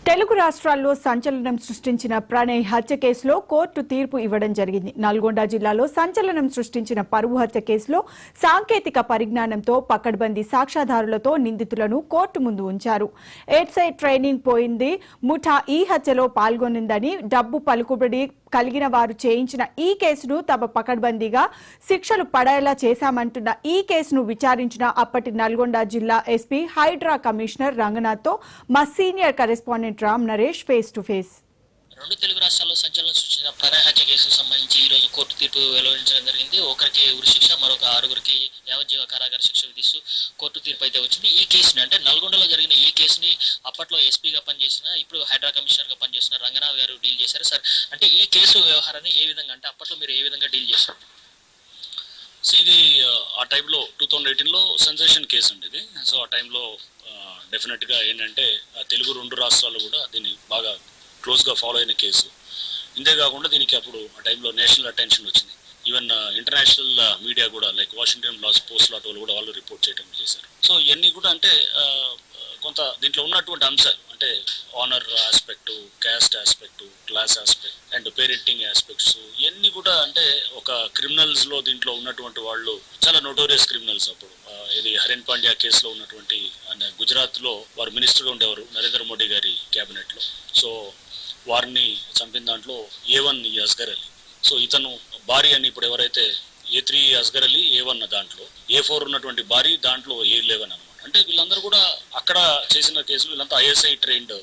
తెలుగు రాష్ట్రాల్లో సంచలనం సృష్టించిన ప్రణయ్ హత్య కేసులో కోర్టు తీర్పు ఇవ్వడం జరిగింది. నల్గొండ జిల్లాలో సంచలనం సృష్టించిన పరువు హత్య కేసులో సాంకేతిక పరిజ్ఞానంతో పకడ్బందీ సాక్ష్యాధారులతో నిందితులను కోర్టు ముందు ఉంచారు. ఎయిడ్సై ట్రైనింగ్ పోయింది ముఠా ఈ హత్యలో పాల్గొనిందని డబ్బు పలుకుబడి కలిగిన వారు చేయించిన ఈ కేసును తమ పకడ్బందీగా శిక్షలు పడేలా చేశామంటున్న ఈ కేసును విచారించిన అప్పటి నల్గొండ జిల్లా ఎస్పీ హైడ్రా కమిషనర్ రంగనాథ్తో మా senior correspondent Ram Naresh face to face. రెండు తెలుగు రాష్ట్రాల్లో సంచలనం సృష్టించిన ప్రణయ్ హత్య కేసుకు సంబంధించి ఈ రోజు కోర్టు తీర్పు వెలువరించడం జరిగింది. ఒకరికి ఉరి శిక్ష, మరొక 6గురికి యావజ్జీవ కారాగార శిక్ష విధిస్తూ కోర్టు తీర్పు అయితే వచ్చింది. ఈ కేసుని అంటే నల్గొండలో జరిగిన ఈ కేసుని అప్పట్లో ఎస్పీగా పనిచేసిన, ఇప్పుడు హైడ్రా కమిషనర్ గా పనిచేసిన రంగనాథ్ గారు డీల్ చేశారు. సార్, అంటే ఈ కేసు వ్యవహారాన్ని ఏ విధంగా, అంటే అప్పట్లో మీరు ఏ విధంగా డీల్ చేశారు? ఇది ఆ టైంలో 2018లో సెన్సేషన్ కేసు అండి ఇది. సో ఆ టైంలో డెఫినెట్గా ఏంటంటే తెలుగు రెండు రాష్ట్రాలు కూడా దీన్ని బాగా క్లోజ్గా ఫాలో అయిన కేసు. ఇంతేకాకుండా దీనికి అప్పుడు ఆ టైంలో నేషనల్ అటెన్షన్ వచ్చింది. ఈవెన్ ఇంటర్నేషనల్ మీడియా కూడా లైక్ వాషింగ్టన్ పోస్ట్ లాట్ వాళ్ళు కూడా వాళ్ళు రిపోర్ట్ చేయడం చేశారు. సో ఇవన్నీ కూడా అంటే కొంత దీంట్లో ఉన్నటువంటి అంశాలు అంటే honour aspect, caste aspect, class aspect and parenting aspects ఇవన్నీ కూడా అంటే ఒక క్రిమినల్స్ లో దీంట్లో ఉన్నటువంటి వాళ్ళు చాలా నోటోరియస్ క్రిమినల్స్. అప్పుడు ఇది హరెన్ పాండ్యా కేసులో ఉన్నటువంటి అండ్ గుజరాత్ లో వారు మినిస్టర్గా ఉండేవారు నరేంద్ర మోడీ గారి క్యాబినెట్ లో. సో వారిని చంపిన దాంట్లో A1 అస్గర్ అలీ. సో ఇతను భారీ అని ఇప్పుడు ఎవరైతే A3 అస్గర్ అలీ, A1 దాంట్లో, A4 ఉన్నటువంటి భారీ దాంట్లో A11 అనమాట. అంటే వీళ్ళందరూ కూడా అక్కడ చేసిన కేసులు, వీళ్ళంతా ISI ట్రైన్డ్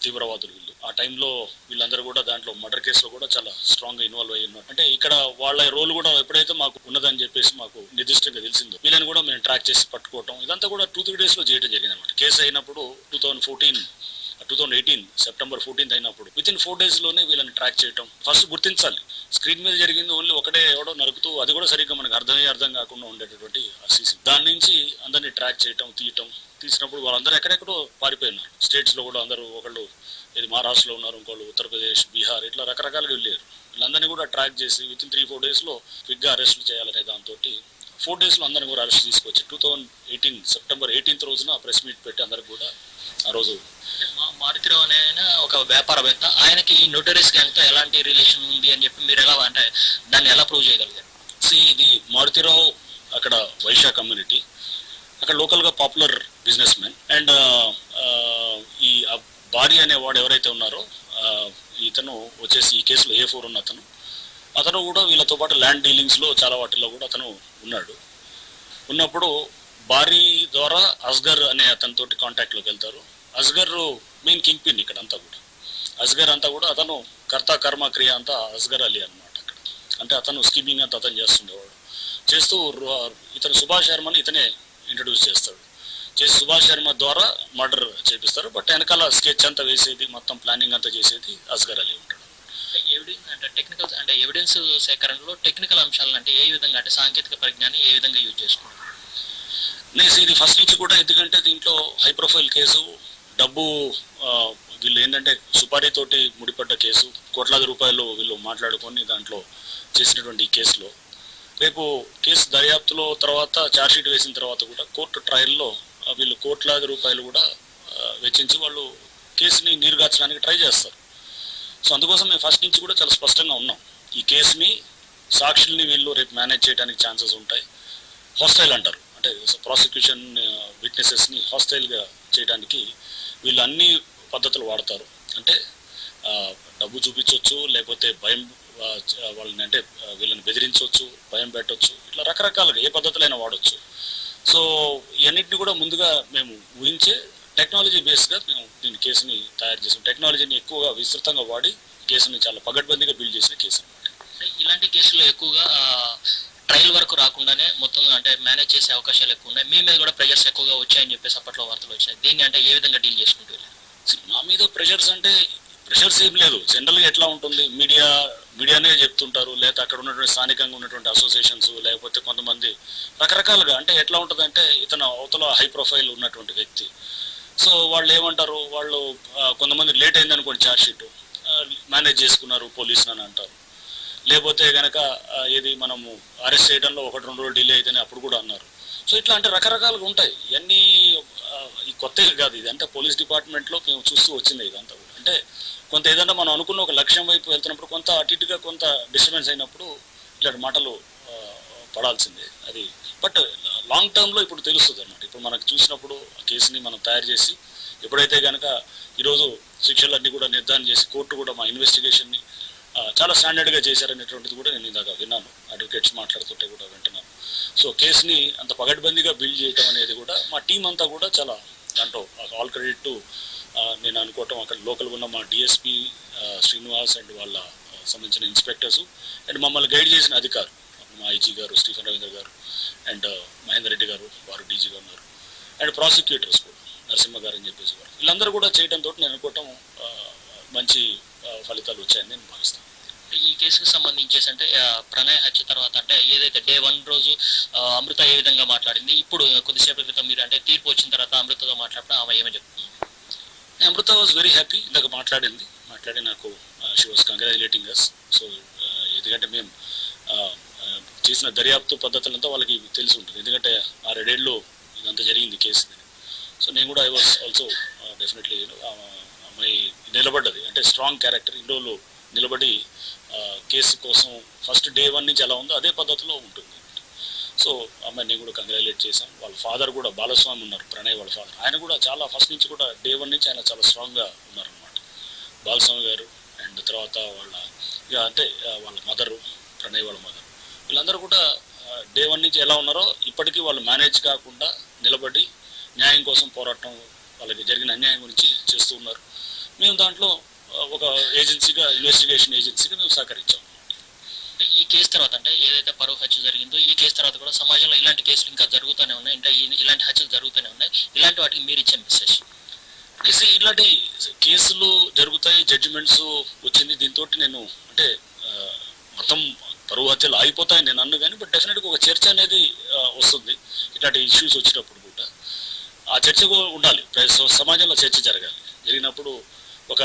తీవ్రవాదులు వీళ్ళు. ఆ టైంలో వీళ్ళందరూ కూడా దాంట్లో మర్డర్ కేసులో కూడా చాలా స్ట్రాంగ్ గా ఇన్వాల్వ్ అయ్యి ఉన్నారు. అంటే ఇక్కడ వాళ్ళ రోల్ కూడా ఎప్పుడైతే మాకు ఉన్నదని చెప్పేసి మాకు నిర్దిష్టంగా తెలిసిందో వీళ్ళని కూడా మేము ట్రాక్ చేసి పట్టుకోవటం ఇదంతా కూడా 2-3 days లో చేయడం జరిగింది అనమాట. కేసు అయినప్పుడు 2018 సెప్టెంబర్ 14 అయినప్పుడు వితిన్ 4 days లోనే వీళ్ళని ట్రాక్ చేయటం. ఫస్ట్ గుర్తించాలి, స్క్రీన్ మీద జరిగింది ఓన్లీ ఒకటే ఎవడో నరుకుతూ, అది కూడా సరిగ్గా మనకు అర్థం కాకుండా ఉండేటటువంటి సీసీ. దాని నుంచి అందరినీ ట్రాక్ చేయటం, తీసినప్పుడు వాళ్ళందరూ ఎక్కడెక్కడో పారిపోయినారు. స్టేట్స్ లో కూడా అందరూ, ఒకళ్ళు ఇది మహారాష్ట్రలో ఉన్నారు, ఇంకోళ్ళు ఉత్తరప్రదేశ్, బీహార్, ఇట్లా రకరకాలుగా వెళ్ళారు. వీళ్ళందరినీ కూడా ట్రాక్ చేసి వితిన్ 3-4 days లో క్విక్ గా అరెస్ట్ చేయాలనే దాంతో 4 days లో అందరిని కూడా అరెస్ట్ తీసుకొచ్చి 2018 సెప్టెంబర్ 18th రోజున ప్రెస్ మీట్ పెట్టి అందరికి కూడా ఆ రోజు మారుతిరావు అనే ఆయన ఒక వ్యాపారవేత్త, ఆయనకి ఈ నోటరీస్ గ్యాంగ్ తో ఎలాంటి రిలేషన్ ఉంది అని చెప్పి మీరు ఎలా, అంటే దాన్ని ఎలా ప్రూవ్ చేయగలిగారు? ఇది మారుతిరావు అక్కడ వైశ్య కమ్యూనిటీ, అక్కడ లోకల్ గా పాపులర్ బిజినెస్ మ్యాన్. అండ్ ఈ భారీ అనేవాడు ఎవరైతే ఉన్నారో ఇతను వచ్చేసి ఈ కేసులో A4 ఉన్న అతను కూడా వీళ్ళతో పాటు ల్యాండ్ డీలింగ్స్ లో చాలా వాటిల్లో కూడా అతను ఉన్నప్పుడు భారీ ద్వారా అస్గర్ అనే అతనితోటి కాంటాక్ట్ లోకి వెళ్తారు. అస్గర్ మెయిన్ కింగ్ పిన్ ఇక్కడ అంతా కూడా. అస్గర్ అంతా కూడా అతను కర్త కర్మ క్రియ అంతా అస్గర్ అలీ అనమాట అక్కడ. అంటే అతను స్కీమింగ్ అంతా అతను చేస్తుండేవాడు. చేస్తూ ఇతను సుభాష్ శర్మని ఇతనే ఇంట్రడ్యూస్ చేస్తాడు. చేసి సుభాష్ శర్మ ద్వారా మర్డర్ చేపిస్తారు. బట్ వెనకాల స్కెచ్ అంతా వేసేది, మొత్తం ప్లానింగ్ అంతా చేసేది అస్గర్ అలీ ఉంటాడు. ఎవిడెన్స్ సేకరణలో టెక్నికల్ అంశాలను అంటే ఏ విధంగా, అంటే సాంకేతిక పరిజ్ఞానం ఏ విధంగా యూజ్ చేసుకున్నారు? ఇది ఫస్ట్ నుంచి కూడా, ఎందుకంటే దీంట్లో హై ప్రొఫైల్ కేసు, డబ్బు వీళ్ళు ఏంటంటే సుపారీతోటి ముడిపడ్డ కేసు, కోట్లాది రూపాయలు వీళ్ళు మాట్లాడుకొని దాంట్లో చేసినటువంటి ఈ కేసులో రేపు కేసు దర్యాప్తులో తర్వాత ఛార్జ్షీట్ వేసిన తర్వాత కూడా కోర్టు ట్రయల్లో వీళ్ళు కోట్లాది రూపాయలు కూడా వెచ్చించి వాళ్ళు కేసుని నీరుగార్చడానికి ట్రై చేస్తారు. సో అందుకోసం మేము ఫస్ట్ నుంచి కూడా చాలా స్పష్టంగా ఉన్నాం. ఈ కేసుని, సాక్షుల్ని వీళ్ళు రేపు మేనేజ్ చేయడానికి ఛాన్సెస్ ఉంటాయి. హాస్టైల్ అంటారు, అంటే ప్రాసిక్యూషన్ విట్నెసెస్ని హాస్టైల్గా చేయడానికి వీళ్ళు అన్ని పద్ధతులు వాడతారు. అంటే డబ్బు చూపించవచ్చు, లేకపోతే భయం, వాళ్ళని అంటే వీళ్ళని బెదిరించవచ్చు, భయం పెట్టవచ్చు, ఇట్లా రకరకాలుగా ఏ పద్ధతులైనా వాడచ్చు. సో ఇవన్నిటిని కూడా ముందుగా మేము ఊహించే టెక్నాలజీ బేస్గా మేము దీని కేసుని తయారు చేసాం. టెక్నాలజీని ఎక్కువగా విస్తృతంగా వాడి కేసుని చాలా పగడ్బందీగా బిల్డ్ చేసిన కేసు అనమాట. ఇలాంటి కేసులో ఎక్కువగా ట్రయల్ వరకు రాకుండానే మొత్తం అంటే మేనేజ్ చేసే అవకాశాలు ఎక్కువ ఉన్నాయి. మీ మీద కూడా ప్రెషర్స్ ఎక్కువగా వచ్చాయని చెప్పేసి అప్పట్లో వార్తలు వచ్చాయి. దీన్ని అంటే ఏ విధంగా డీల్ చేసుకుంటూ వెళ్ళారు? నా మీద ప్రెషర్స్ ఏం లేదు. జనరల్గా ఎట్లా ఉంటుంది, మీడియానే చెప్తుంటారు, లేకపోతే అక్కడ ఉన్నటువంటి స్థానికంగా ఉన్నటువంటి అసోసియేషన్స్, లేకపోతే కొంతమంది రకరకాలుగా. అంటే ఎట్లా ఉంటుంది అంటే ఇతను అవతల హై ప్రొఫైల్ ఉన్నటువంటి వ్యక్తి. సో వాళ్ళు ఏమంటారు, వాళ్ళు కొంతమంది లేట్ అయింది అనుకోండి ఛార్జ్షీట్, మేనేజ్ చేసుకున్నారు పోలీసులు అని అంటారు. లేకపోతే కనుక ఏది మనము అరెస్ట్ చేయడంలో 1-2 రోజులు డిలే అయితేనే అప్పుడు కూడా అన్నారు. సో ఇట్లా అంటే రకరకాలుగా ఉంటాయి ఇవన్నీ. ఈ కొత్తగా కాదు ఇది, అంటే పోలీస్ డిపార్ట్మెంట్లో మేము చూస్తూ వచ్చింది ఇదంతా కూడా. అంటే కొంత ఏదైనా మనం అనుకున్న ఒక లక్ష్యం వైపు వెళ్తున్నప్పుడు కొంత అటు ఇటుగా కొంత డిస్టర్బెన్స్ అయినప్పుడు ఇలాంటి మాటలు పడాల్సిందే అది. బట్ లాంగ్ టర్మ్లో ఇప్పుడు తెలుస్తుంది అన్నమాట. ఇప్పుడు మనకు చూసినప్పుడు ఆ కేసుని మనం తయారు చేసి ఎప్పుడైతే కనుక ఈరోజు శిక్షలన్నీ కూడా నిర్ధారణ చేసి కోర్టు కూడా మా ఇన్వెస్టిగేషన్ని చాలా స్టాండర్డ్గా చేశారనేటువంటిది కూడా నేను ఇందాక విన్నాను, అడ్వకేట్స్ మాట్లాడుతుంటే కూడా వింటున్నాను. సో కేసుని అంత పగడ్బందీగా బిల్డ్ చేయడం అనేది కూడా మా టీం అంతా కూడా చాలా దాంట్లో ఆల్ క్రెడిట్ టు నేను అనుకోవటం అక్కడ లోకల్గా ఉన్న మా డిఎస్పీ శ్రీనివాస్ అండ్ వాళ్ళ సంబంధించిన ఇన్స్పెక్టర్స్ అండ్ మమ్మల్ని గైడ్ చేసిన అధికారులు, మా ఐజీ గారు స్టీఫెన్ రవీంద్ర గారు అండ్ మహేందర్ రెడ్డి గారు, వారు డీజీగా ఉన్నారు, అండ్ ప్రాసిక్యూటర్స్ కూడా నరసింహ గారు అని చెప్పేసి వారు, వీళ్ళందరూ కూడా చేయడంతో నేను అనుకోవటం మంచి ఫలితాలు వచ్చాయని నేను భావిస్తాను. ఈ కేసుకు సంబంధించేసి అంటే ప్రణయ్ హత్య తర్వాత అంటే ఏదైతే డే 1 రోజు అమృత ఏ విధంగా మాట్లాడింది, ఇప్పుడు కొద్దిసేపటి క్రితం మీరు అంటే తీర్పు వచ్చిన తర్వాత అమృతతో మాట్లాడటం ఆమె ఏమని చెప్తుంది? Amrita was very happy. ఇందాక మాట్లాడి నాకు she was congratulating us. So ఎందుకంటే మేము చేసిన దర్యాప్తు పద్ధతులంతా వాళ్ళకి తెలిసి ఉంటుంది, ఎందుకంటే 6 ఏళ్ళు ఇదంతా జరిగింది కేసు. సో నేను కూడా ఐ వాజ్ ఆల్సో డెఫినెట్లీ అమ్మాయి నిలబడ్డది, అంటే స్ట్రాంగ్ క్యారెక్టర్, ఇన్ని రోజులు నిలబడి కేసు కోసం ఫస్ట్ డే 1 నుంచి ఎలా ఉందో అదే పద్ధతిలో ఉంటుంది. సో అమ్మాయిని కూడా కంగ్రాచులేట్ చేశాను. వాళ్ళ ఫాదర్ కూడా బాలస్వామి ఉన్నారు, ప్రణయ్ వాళ్ళ ఫాదర్, ఆయన కూడా చాలా ఫస్ట్ నుంచి కూడా డే 1 నుంచి ఆయన చాలా స్ట్రాంగ్గా ఉన్నారనమాట. బాలస్వామి గారు అండ్ తర్వాత వాళ్ళ అంటే వాళ్ళ మదరు, ప్రణయ్ వాళ్ళ మదర్, వీళ్ళందరూ కూడా డే 1 నుంచి ఎలా ఉన్నారో ఇప్పటికీ వాళ్ళు మేనేజ్ కాకుండా నిలబడి న్యాయం కోసం పోరాటం, వాళ్ళకి జరిగిన అన్యాయం గురించి చేస్తూ ఉన్నారు. మేము దాంట్లో ఒక ఏజెన్సీగా, ఇన్వెస్టిగేషన్ ఏజెన్సీగా మేము సహకరించాం. ఈ కేసు తర్వాత అంటే ఏదైతే పరువు హత్య జరిగిందో ఈ కేసు తర్వాత కూడా సమాజంలో ఇలాంటి కేసులు ఇంకా జరుగుతూనే ఉన్నాయి, అంటే ఇలాంటి హత్యలు జరుగుతూనే ఉన్నాయి. ఇలాంటి వాటికి మీరు ఇచ్చే మెసేజ్? ఇలాంటి కేసులు జరుగుతాయి, జడ్జిమెంట్స్ వచ్చింది, దీంతో నేను అంటే మొత్తం పరువు హత్యలు ఆగిపోతాయని నేను అన్ను కానీ, బట్ డెఫినెట్గా ఒక చర్చ అనేది వస్తుంది. ఇట్లాంటి ఇష్యూస్ వచ్చినప్పుడు కూడా ఆ చర్చ ఉండాలి, సమాజంలో చర్చ జరగాలి. జరిగినప్పుడు ఒక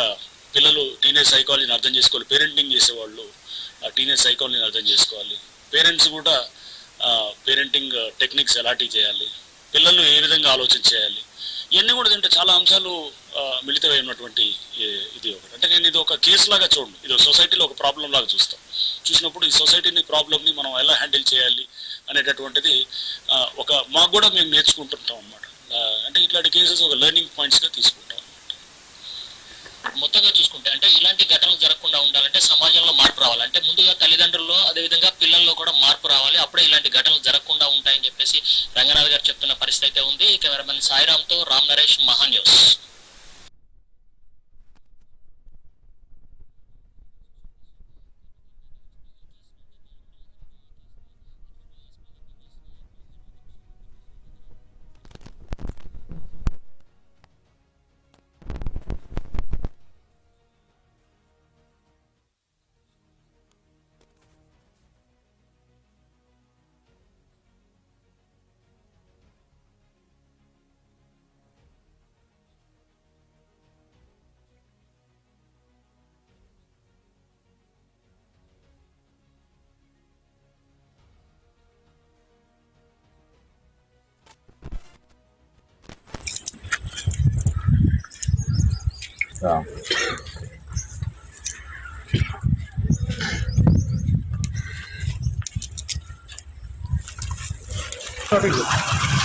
పిల్లలు టీనేజ్ సైకాలజీని అర్థం చేసుకోవాలి, పేరెంటింగ్ చేసేవాళ్ళు ఆ టీనేజ్ సైకాలజీని అర్థం చేసుకోవాలి, పేరెంట్స్ కూడా పేరెంటింగ్ టెక్నిక్స్ ఎలాంటివి చేయాలి, పిల్లలు ఏ విధంగా ఆలోచన చేయాలి, ఇవన్నీ కూడా తింటే చాలా అంశాలు మిళితమైనటువంటి ఇది ఒకటి. అంటే నేను ఇది ఒక కేసు లాగా చూడండి, ఇది సొసైటీలో ఒక ప్రాబ్లం లాగా చూసినప్పుడు ఈ సొసైటీని ప్రాబ్లమ్ని మనం ఎలా హ్యాండిల్ చేయాలి అనేటటువంటిది మాకు కూడా మేము నేర్చుకుంటుంటాం అన్నమాట. అంటే ఇట్లాంటి కేసెస్ ఒక లెర్నింగ్ పాయింట్స్గా తీసుకుంటాం. మొత్తంగా చూసుకుంటే అంటే ఇలాంటి ఘటనలు జరగకుండా ఉండాలంటే సమాజంలో మార్పు రావాలి, అంటే ముందుగా తల్లిదండ్రుల్లో అదేవిధంగా పిల్లల్లో కూడా మార్పు రావాలి, అప్పుడే ఇలాంటి ఘటనలు జరగకుండా ఉంటాయని చెప్పేసి రంగనాథ్ గారు చెప్తున్న పరిస్థితి అయితే ఉంది. కెమెరామెన్ సాయిరామ్తో రామ్ నరేష్, మహా న్యూస్. Sorry.